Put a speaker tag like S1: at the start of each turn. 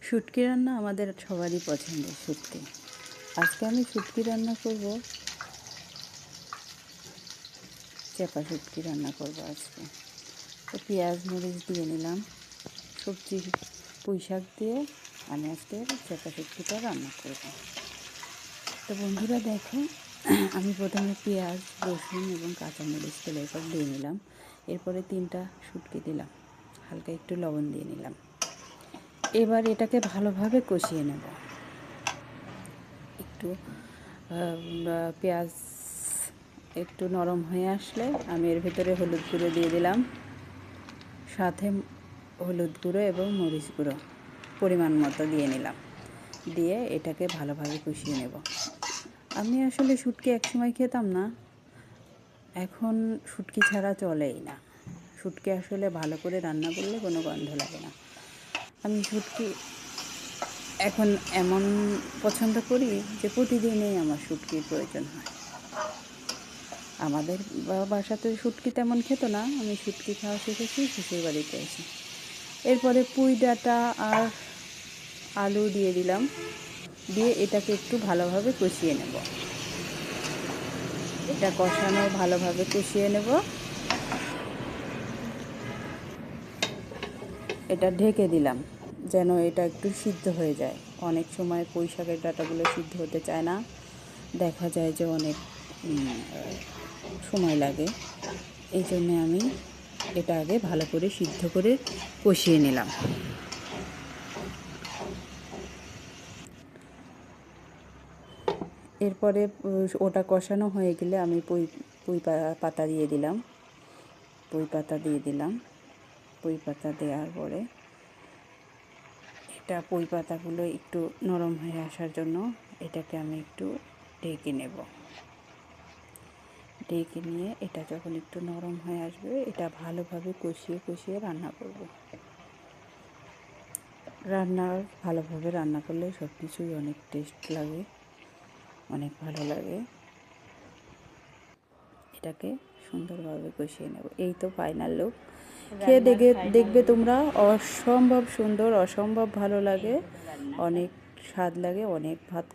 S1: শুটকি রান্না আমাদের সবারই পছন্দের। শুটকি আজকে আমি শুটকি রান্না করব, চেপা শুটকি রান্না করব আজকে। তো পেঁয়াজ মরিচ দিয়ে নিলাম। সবজি পুঁই শাক দিয়ে আমি আজকে চেপা শুটকিটা রান্না করব। তো বন্ধুরা দেখো, আমি প্রথমে পেঁয়াজ রসুন এবং কাঁচামরিচ তেল এসব দিয়ে নিলাম। এরপরে 3টা শুটকি দিলাম, হালকা একটু লবণ দিয়ে নিলাম। এবার এটাকে ভালোভাবে কষিয়ে নেব। একটু পেঁয়াজ একটু নরম হয়ে আসলে আমি এর ভিতরে হলুদ গুঁড়ো দিয়ে দিলাম, সাথে হলুদ গুঁড়ো এবং মরিচ গুঁড়ো পরিমাণ মতো দিয়ে নিলাম। দিয়ে এটাকে ভালোভাবে কষিয়ে নেব। আমি আসলে শুটকি একসময় খেতাম না, এখন শুটকি ছাড়া চলেই না। শুটকি আসলে ভালো করে রান্না করলে কোনো গন্ধ লাগে না। আমি শুটকি এখন এমন পছন্দ করি যে প্রতিদিনই আমার শুটকির প্রয়োজন হয়। আমাদের বাসাতে শুটকি তেমন খেত না, আমি শুটকি খাওয়া শিখেছি শ্বশুর বাড়িতে এসে। এরপরে পুঁই ডাঁটা আর আলু দিয়ে দিলাম, দিয়ে এটাকে একটু ভালোভাবে কষিয়ে নেব। এটা কষানো ভালোভাবে কষিয়ে নেব। এটা ঢেকে দিলাম যেন এটা একটু সিদ্ধ হয়ে যায়। অনেক সময় পুঁই শাকের ডাঁটাগুলো সিদ্ধ হতে চায় না, দেখা যায় যে অনেক সময় লাগে। এই জন্যে আমি এটা আগে ভালো করে সিদ্ধ করে কষিয়ে নিলাম। এরপরে ওটা কষানো হয়ে গেলে আমি পুঁই পাতা দিয়ে দিলাম। পুঁই পাতা দেওয়ার পরে এটা পুঁই পাতাগুলো একটু নরম হয়ে আসার জন্য এটাকে আমি একটু ঢেকে নেব। ঢেকে নিয়ে এটা যখন একটু নরম হয়ে আসবে, এটা ভালোভাবে কষিয়ে রান্না করব। ভালোভাবে রান্না করলে সব কিছুই অনেক টেস্ট লাগে, অনেক ভালো লাগে। এটাকে সুন্দরভাবে কষিয়ে নেব। এই তো ফাইনাল লুক। খেয়ে দেখবে তোমরা, অসম্ভব সুন্দর, অসম্ভব ভালো লাগে, অনেক স্বাদ লাগে, অনেক ভাত